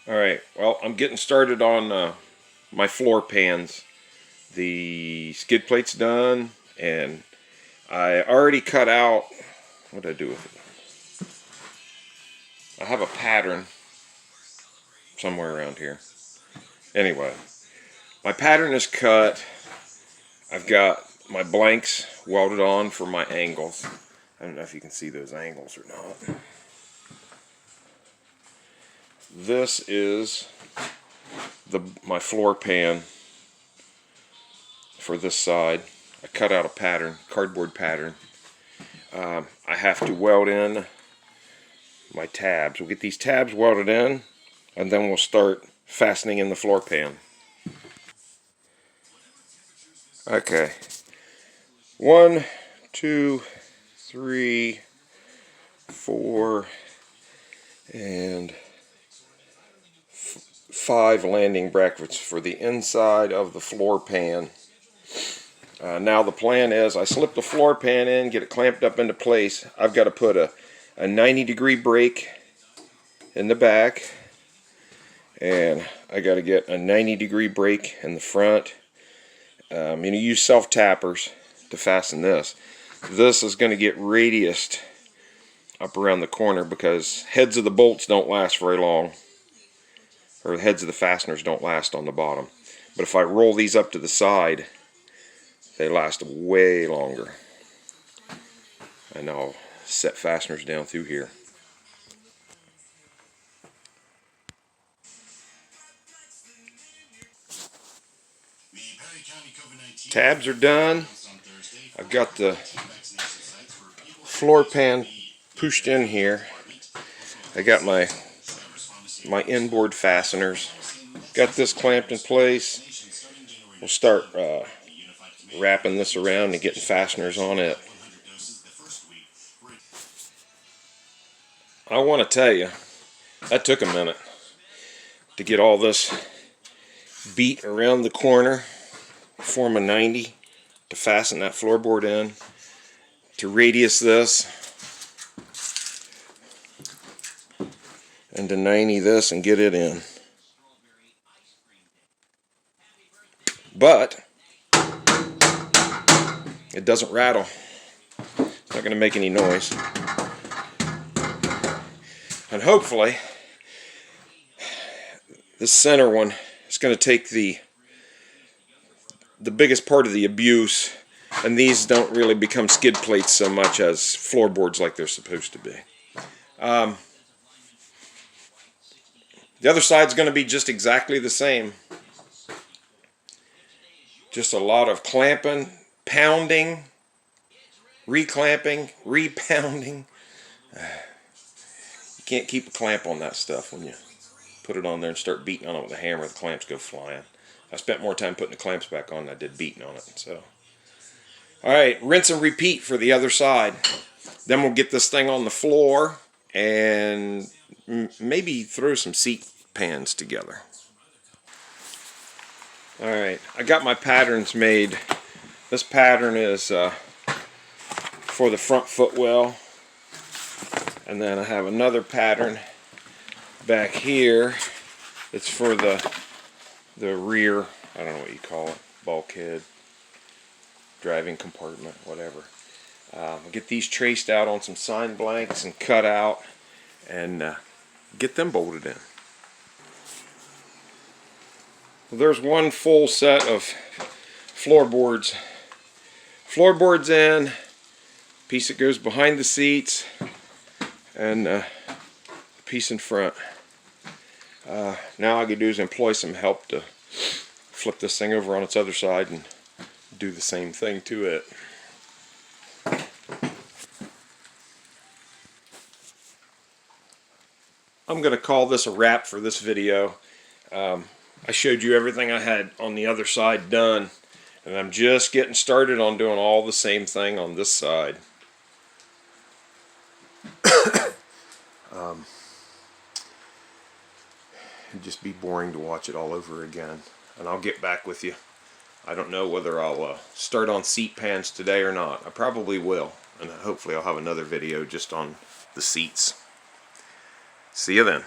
Alright, well, I'm getting started on my floor pans. The skid plate's done, and I already cut out, what did I do with it? I have a pattern somewhere around here. Anyway, my pattern is cut. I've got my blanks welded on for my angles. I don't know if you can see those angles or not. This is my floor pan for this side. I cut out a pattern, cardboard pattern. I have to weld in my tabs. We'll get these tabs welded in, and then we'll start fastening in the floor pan. Okay. 1, 2, 3, 4, and 5 landing brackets for the inside of the floor pan. Now the plan is I slip the floor pan in, get it clamped up into place. I've got to put a 90-degree brake in the back, and I got to get a 90-degree brake in the front. I'm going to use self-tappers to fasten this. This is going to get radiused up around the corner because heads of the bolts don't last very long, or the heads of the fasteners don't last on the bottom. But if I roll these up to the side, they last way longer. And I'll set fasteners down through here. Tabs are done. I've got the floor pan pushed in here. I got my inboard fasteners. Got this clamped in place. We'll start wrapping this around and getting fasteners on it. I want to tell you, that took a minute to get all this beat around the corner, form a 90 to fasten that floorboard in, to radius this, and to 90 this and get it in. But it doesn't rattle. It's not going to make any noise. And hopefully this center one is going to take the biggest part of the abuse, and these don't really become skid plates so much as floorboards like they're supposed to be. The other side's going to be just exactly the same. Just a lot of clamping, pounding, reclamping, repounding. You can't keep a clamp on that stuff when you put it on there and start beating on it with a hammer. The clamps go flying. I spent more time putting the clamps back on than I did beating on it. So, all right, rinse and repeat for the other side. Then we'll get this thing on the floor and maybe throw some seat pans together. All right, I got my patterns made. This pattern is for the front footwell, and then I have another pattern back here. It's for the rear, I don't know what you call it, bulkhead, driving compartment, whatever. I'll get these traced out on some sign blanks and cut out, and get them bolted in. Well, there's one full set of floorboards. Floorboards in, piece that goes behind the seats, and a piece in front. Now all I can do is employ some help to flip this thing over on its other side and do the same thing to it. I'm going to call this a wrap for this video. I showed you everything I had on the other side done, and I'm just getting started on doing all the same thing on this side. It'd just be boring to watch it all over again, and I'll get back with you. I don't know whether I'll start on seat pans today or not. I probably will, and hopefully I'll have another video just on the seats. See you then.